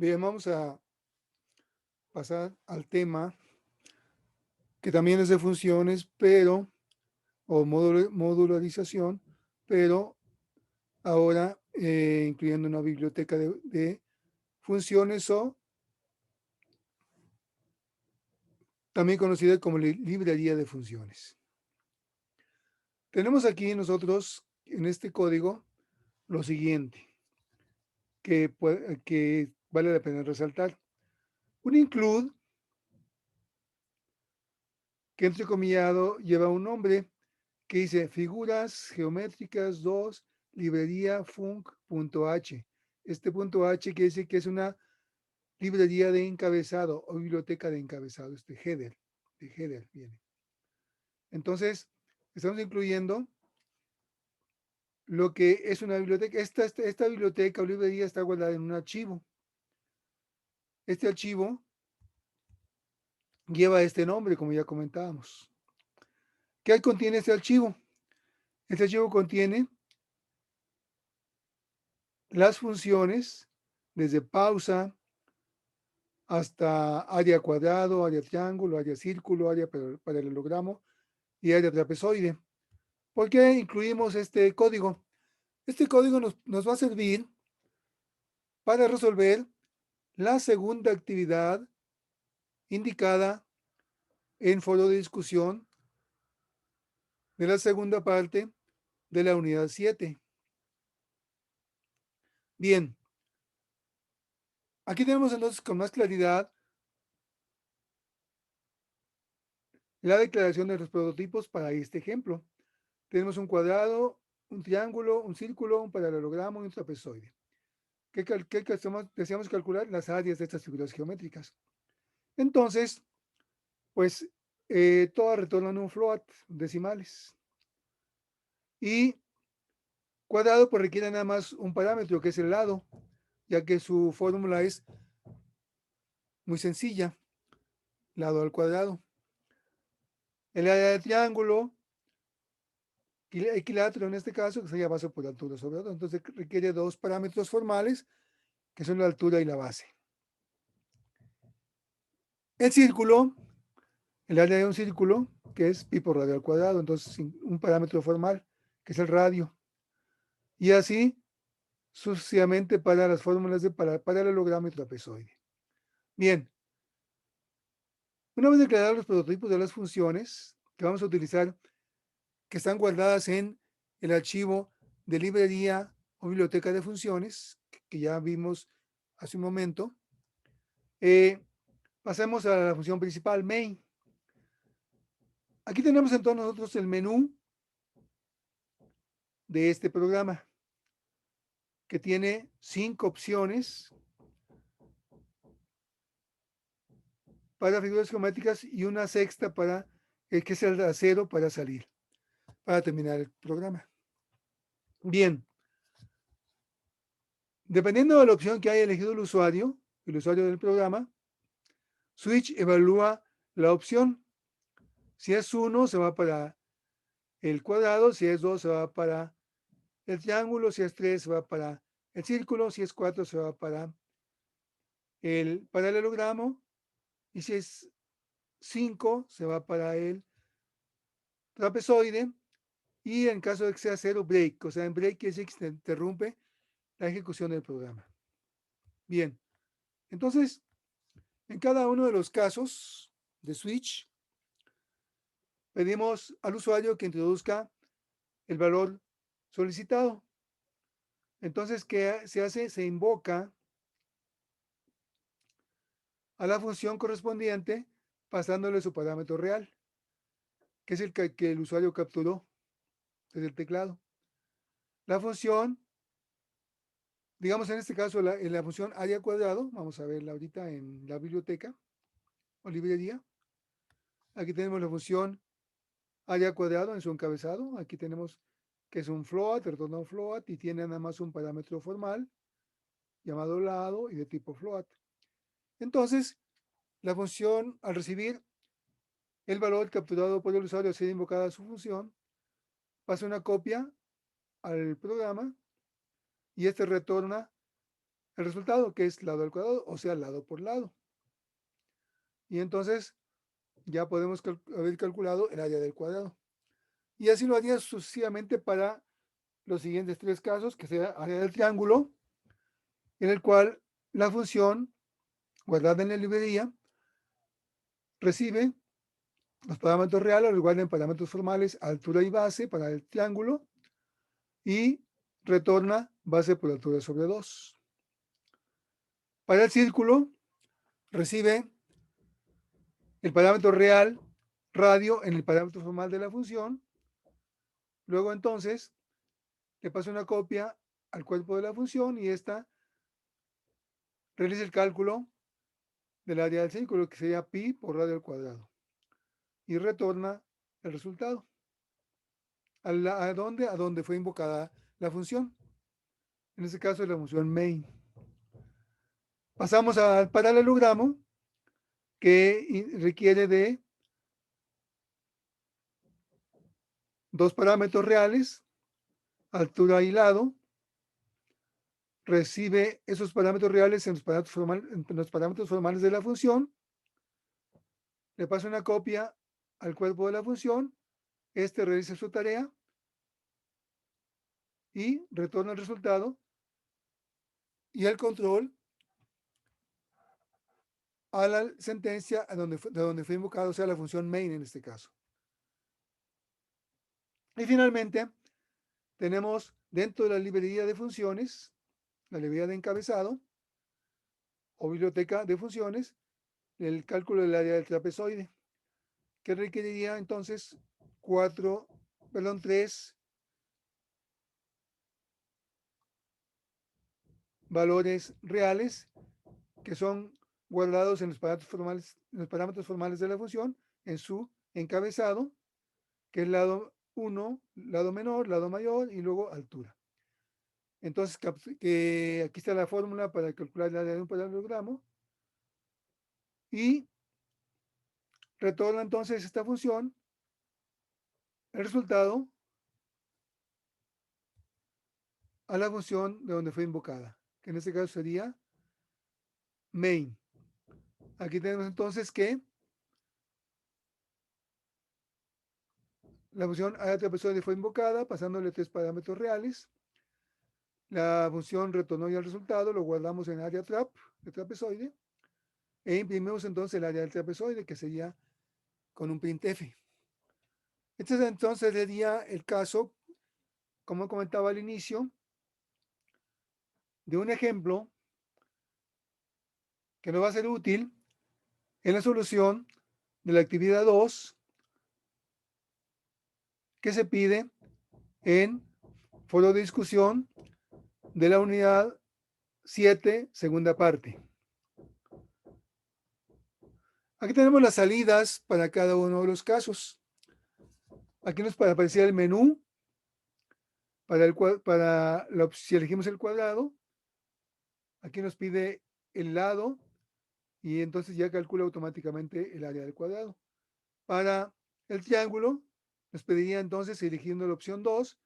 Bien, vamos a pasar al tema que también es de funciones, pero, o modularización, pero ahora incluyendo una biblioteca de funciones o también conocida como librería de funciones. Tenemos aquí nosotros en este código lo siguiente, que vale la pena resaltar. Un include, que entrecomillado lleva un nombre que dice figuras geométricas 2, librería func.h. Este punto H quiere decir que es una librería de encabezado o biblioteca de encabezado, de header viene. Entonces, estamos incluyendo lo que es una biblioteca. Esta biblioteca o librería está guardada en un archivo. Este archivo lleva este nombre, como ya comentábamos. ¿Qué contiene este archivo? Este archivo contiene las funciones desde pausa hasta área cuadrado, área triángulo, área círculo, área paralelogramo y área trapezoide. ¿Por qué incluimos este código? Este código nos va a servir para resolver la segunda actividad indicada en foro de discusión de la segunda parte de la unidad 7. Bien, aquí tenemos entonces con más claridad la declaración de los prototipos para este ejemplo. Tenemos un cuadrado, un triángulo, un círculo, un paralelogramo y un trapezoide. ¿Qué deseamos calcular? Las áreas de estas figuras geométricas. Entonces, pues todas retornan un float, decimales. Y cuadrado pues requiere nada más un parámetro que es el lado, ya que su fórmula es muy sencilla, lado al cuadrado. El área de triángulo, equilátero en este caso, que sería base por altura sobre todo. Entonces requiere dos parámetros formales, que son la altura y la base. El círculo, el área de un círculo, que es pi por radio al cuadrado, entonces un parámetro formal, que es el radio. Y así sucesivamente para las fórmulas de paralelogramo y trapezoide. Bien, una vez declarados los prototipos de las funciones que vamos a utilizar, que están guardadas en el archivo de librería o biblioteca de funciones, que ya vimos hace un momento, pasemos a la función principal, main. Aquí tenemos entonces nosotros el menú de este programa, que tiene 5 opciones para figuras geométricas y una sexta para que es el acero para salir, para terminar el programa. Bien, dependiendo de la opción que haya elegido el usuario del programa, Switch evalúa la opción. Si es 1, se va para el cuadrado, si es 2, se va para el triángulo, si es 3, se va para el círculo, si es 4, se va para el paralelogramo, y si es 5, se va para el trapezoide, y en caso de que sea 0, break. O sea, en break quiere decir que se interrumpe la ejecución del programa. Bien, entonces, en cada uno de los casos de switch, pedimos al usuario que introduzca el valor solicitado. Entonces, ¿qué se hace? Se invoca a la función correspondiente pasándole su parámetro real, que es el que el usuario capturó desde el teclado. La función, digamos en este caso, en la función área cuadrado, vamos a verla ahorita en la biblioteca o librería. Aquí tenemos la función área cuadrado en su encabezado. Aquí tenemos que es un float, retorna un float y tiene nada más un parámetro formal llamado lado y de tipo float. Entonces, la función al recibir el valor capturado por el usuario, ser invocada a su función, pasa una copia al programa y este retorna el resultado, que es lado al cuadrado, o sea, lado por lado. Y entonces ya podemos haber calculado el área del cuadrado. Y así lo haría sucesivamente para los siguientes tres casos, que sea área del triángulo, en el cual la función guardada en la librería recibe los parámetros reales, los guarda en parámetros formales, altura y base para el triángulo, y retorna base por altura sobre 2. Para el círculo, recibe el parámetro real radio en el parámetro formal de la función. Luego entonces le paso una copia al cuerpo de la función y esta realiza el cálculo del área del círculo, que sería pi por radio al cuadrado, y retorna el resultado. ¿A dónde? A donde fue invocada la función. En este caso es la función main. Pasamos al paralelogramo, que requiere de dos parámetros reales, altura y lado. Recibe esos parámetros reales en los parámetros formales de la función. Le paso una copia al cuerpo de la función. Este realiza su tarea y retorna el resultado. Y el control a la sentencia de donde fue invocado, o sea, la función main en este caso. Y finalmente, tenemos dentro de la librería de funciones, la librería de encabezado o biblioteca de funciones, el cálculo del área del trapezoide, que requeriría entonces tres valores reales que son guardados en los parámetros formales de la función, en su encabezado, que es lado 1, lado menor, lado mayor y luego altura. Entonces, que aquí está la fórmula para calcular el área de un paralelogramo y retorna entonces esta función el resultado a la función de donde fue invocada, que en este caso sería main. Aquí tenemos entonces que la función área trapezoide fue invocada pasándole tres parámetros reales. La función retornó ya el resultado, lo guardamos en área de trapezoide, e imprimimos entonces el área del trapezoide, que sería con un printf. Este entonces sería el caso, como comentaba al inicio, de un ejemplo que nos va a ser útil en la solución de la actividad 2 que se pide en foro de discusión de la unidad 7, segunda parte. Aquí tenemos las salidas para cada uno de los casos. Aquí nos aparecía el menú si elegimos el cuadrado. Aquí nos pide el lado y entonces ya calcula automáticamente el área del cuadrado. Para el triángulo nos pediría entonces, eligiendo la opción 2,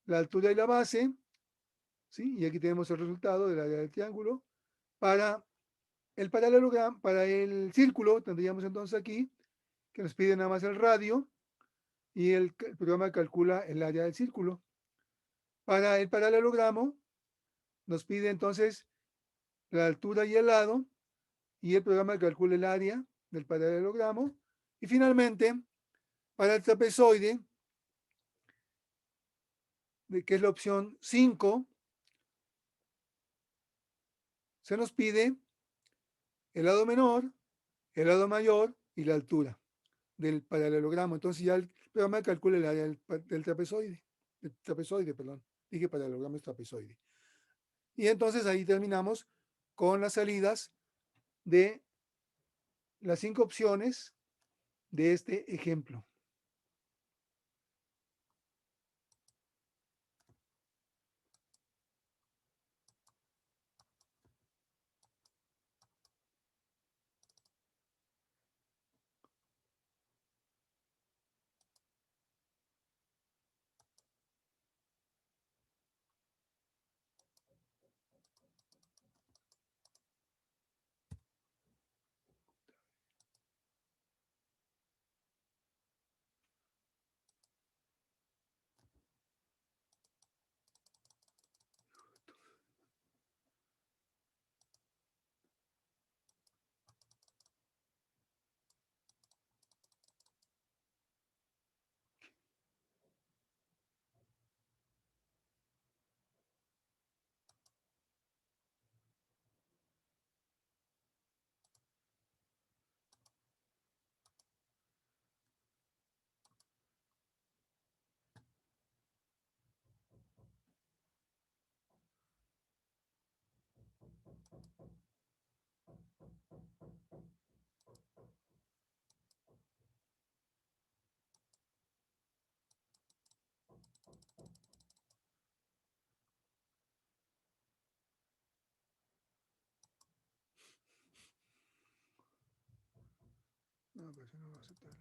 la altura y la base, ¿sí? Y aquí tenemos el resultado del área del triángulo. Para el paralelogramo, para el círculo, tendríamos entonces aquí que nos pide nada más el radio y el programa calcula el área del círculo. Para el paralelogramo nos pide entonces la altura y el lado y el programa calcula el área del paralelogramo. Y finalmente, para el trapezoide, que es la opción 5, se nos pide el lado menor, el lado mayor y la altura del paralelogramo. Entonces ya el programa calcula el área del trapezoide, perdón. Dije paralelogramo es trapezoide. Y entonces ahí terminamos con las salidas de las 5 opciones de este ejemplo. No, pero eso no va a aceptar.